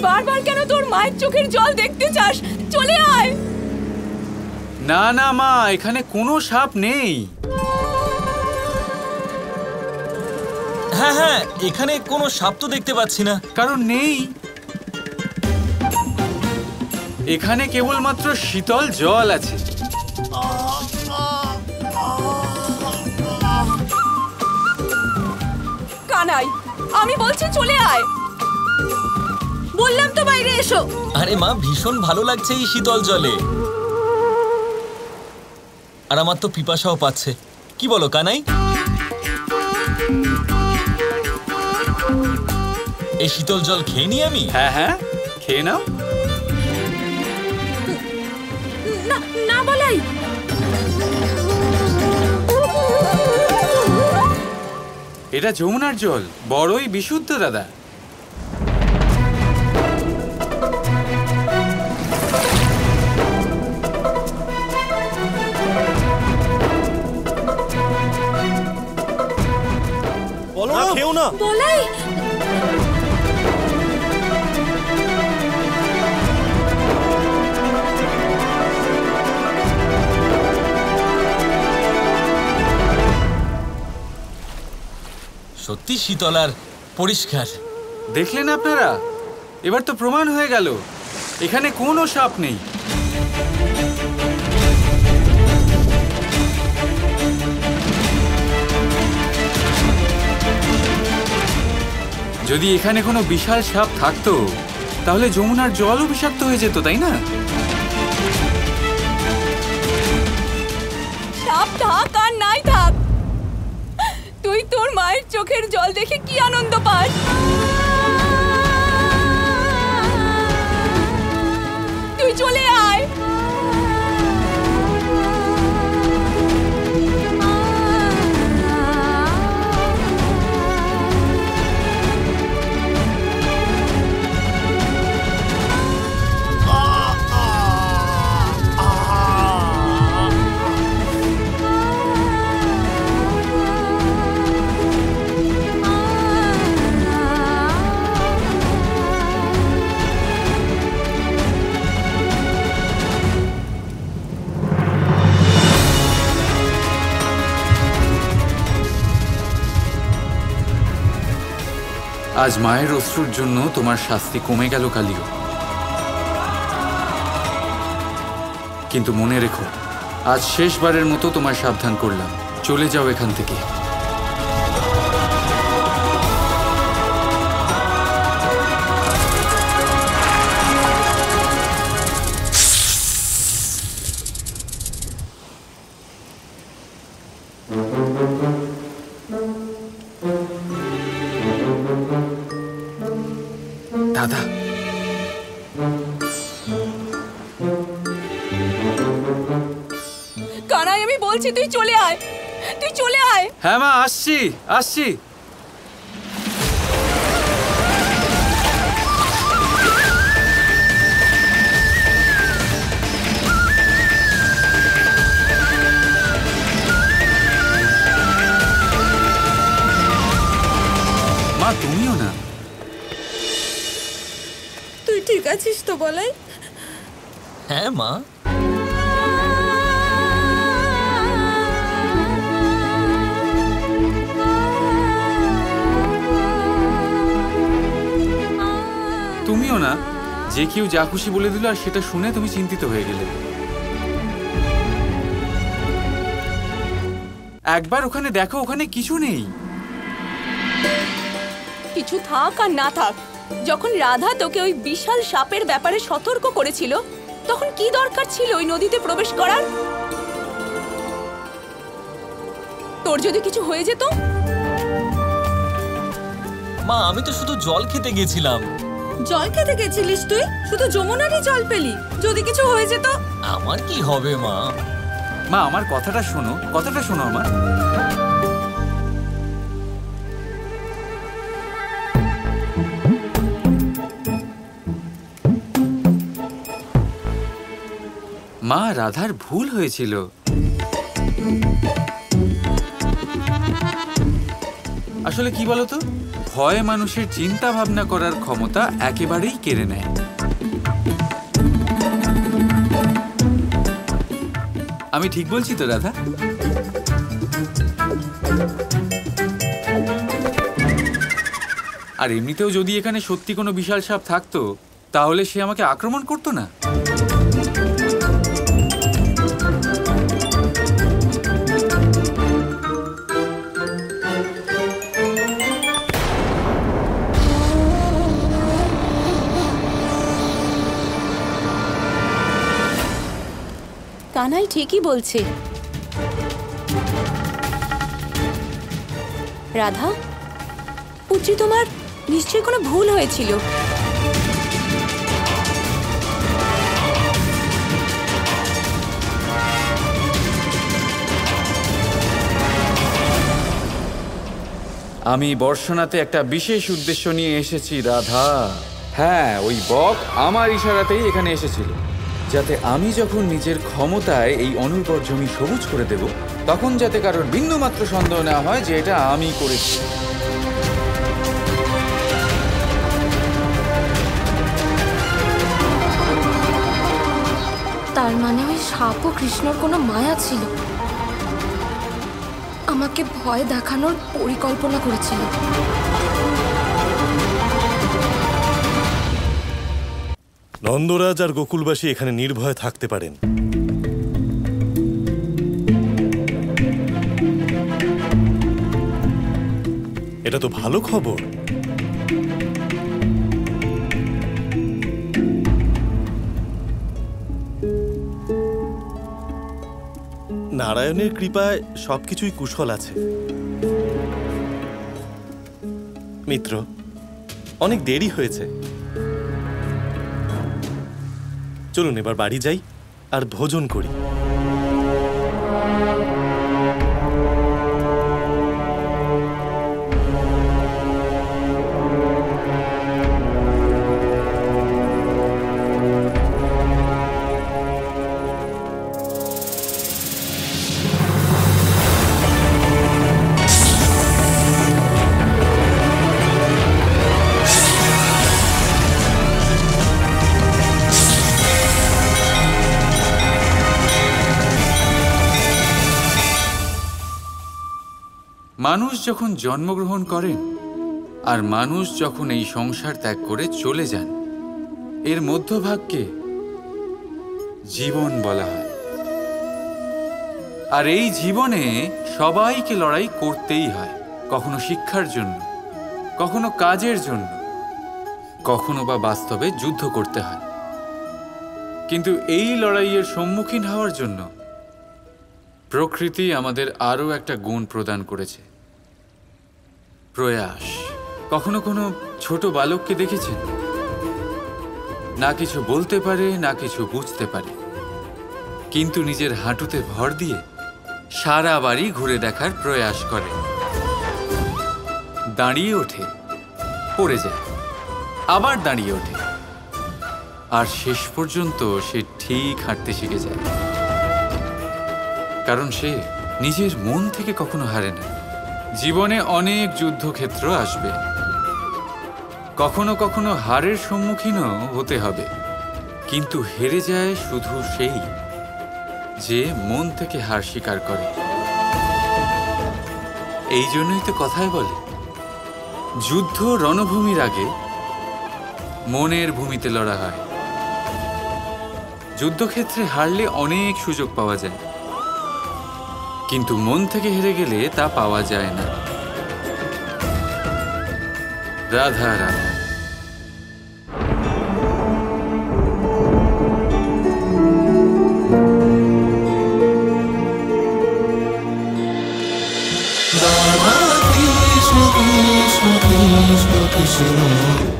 বারবার কেন তোর মায়ের চোখের জল দেখতে চাস? চলে আয়। না না মা, এখানে কোনো সাপ নেই। হ্যাঁ হ্যাঁ, এখানে কোনো সাপ তো দেখতে পাচ্ছি না। কারণ নেই, এখানে কেবলমাত্র শীতল জল আছে। কানাই, আমি বলছি চলে আয়। বললাম তো বাইরে এসো। আরে মা, ভীষণ ভালো লাগছে এই শীতল জলে। আর আমার তো পিপাসাও পাচ্ছে। কি বলো কানাই? এই শীতল জল খেয়ে নি আমি। হ্যাঁ হ্যাঁ, খেয়ে নাও। না না বলাই। এটা যমুনার জল, বড়ই বিশুদ্ধ দাদা। বলো না, খেও না। বলাই, সত্যি শীতল আর পরিষ্কার। দেখলেন আপনারা, এবার তো প্রমাণ হয়ে গেল এখানে কোনো সাপ নেই। যদি এখানে কোনো বিশাল সাপ থাকতো তাহলে যমুনার জলও বিষাক্ত হয়ে যেত, তাই না? সাপ থাক আর নাই থাক, তুই তোর মায়ের চোখের জল দেখে কি আনন্দ পাস? তুই চলে আয়। আজ মায়ের অশ্রুর জন্য তোমার শাস্তি কমে গেল কালিও, কিন্তু মনে রেখো, আজ শেষবারের মতো তোমায় সাবধান করলাম। চলে যাও এখান থেকে। দাদা, কানাই, আমি বলছি তুই চলে আয়, তুই চলে আয়। হ্যাঁ মা, আসছি আসছি। মা, তুমিও না। তুই ঠিক আছিস তো বলাই? হ্যাঁ মা। তুমিও না, যে কেউ যা খুশি বলে দিল আর সেটা শুনে তুমি চিন্তিত হয়ে গেলে। একবার ওখানে দেখো, ওখানে কিছু নেই। কিছু থাক আর না থাক, যখন রাধা তোকে ওই বিশাল সাপের ব্যাপারে সতর্ক করেছিল তখন কি দরকার ছিল ওই নদীতে প্রবেশ করার? তোর যদি কিছু হয়ে যেত? মা, আমি তো শুধু জল খেতে গেছিলাম। জল খেতে গেছিলিস তুই? শুধু যমুনারই জল পেলি? যদি কিছু হয়ে যেত? আমার কি হবে মা? মা, আমার কথাটা শোনো, কথাটা শোনো আমার। মা, রাধার ভুল হয়েছিল। আসলে কি বলতো, ভয় মানুষের চিন্তা ভাবনা করার ক্ষমতা একেবারেই কেড়ে নেয়। আমি ঠিক বলছি তো রাধা? আর এমনিতেও যদি এখানে সত্যি কোনো বিশাল সাপ থাকতো, তাহলে সে আমাকে আক্রমণ করতো না। কানাই ঠিকই বলছে। রাধা, পুত্রী, তোমার নিশ্চয়ই কোনো ভুল হয়েছিল। আমি বর্ষণাতে একটা বিশেষ উদ্দেশ্য নিয়ে এসেছি রাধা। হ্যাঁ, ওই বক আমার ইশারাতেই এখানে এসেছিল, যাতে আমি যখন নিজের ক্ষমতায় এই অনুর্বর জমি সবুজ করে দেব, তখন যাতে কারোর বিন্দুমাত্র সন্দেহ না হয় যে এটা আমি করেছি। তার মানে ওই সাপ ও কৃষ্ণর কোনো মায়া ছিল, আমাকে ভয় দেখানোর পরিকল্পনা করেছিল। নন্দরাজ আর গোকুলবাসী এখানে নির্ভয়ে থাকতে পারেন। এটা তো ভালো খবর। নারায়ণের কৃপায় সবকিছুই কুশল আছে। মিত্র, অনেক দেরি হয়েছে, চলুন এবার বাড়ি যাই আর ভোজন করি। মানুষ যখন জন্মগ্রহণ করেন আর মানুষ যখন এই সংসার ত্যাগ করে চলে যান, এর মধ্যভাগকে জীবন বলা হয়। আর এই জীবনে সবাইকে লড়াই করতেই হয়, কখনো শিক্ষার জন্য, কখনো কাজের জন্য, কখনো বা বাস্তবে যুদ্ধ করতে হয়। কিন্তু এই লড়াইয়ের সম্মুখীন হওয়ার জন্য প্রকৃতি আমাদের আরও একটা গুণ প্রদান করেছে, প্রয়াস। কখনো কোনো ছোট বালককে দেখেছেন? না কিছু বলতে পারে, না কিছু বুঝতে পারে, কিন্তু নিজের হাঁটুতে ভর দিয়ে সারা বাড়ি ঘুরে দেখার প্রয়াস করে। দাঁড়িয়ে ওঠে, পড়ে যায়, আবার দাঁড়িয়ে ওঠে, আর শেষ পর্যন্ত সে ঠিক হাঁটতে শিখে যায়। কারণ সে নিজের মন থেকে কখনো হারে না। জীবনে অনেক যুদ্ধক্ষেত্র আসবে, কখনো কখনো হারের সম্মুখীনও হতে হবে, কিন্তু হেরে যায় শুধু সেই যে মন থেকে হার স্বীকার করে। এই জন্যই তো কথায় বলে, যুদ্ধ রণভূমির আগে মনের ভূমিতে লড়া হয়। যুদ্ধক্ষেত্রে হারলে অনেক সুযোগ পাওয়া যায়, কিন্তু মন থেকে হেরে গেলে তা পাওয়া যায় না। Radha Radha. Krishna Krishna Krishna Krishna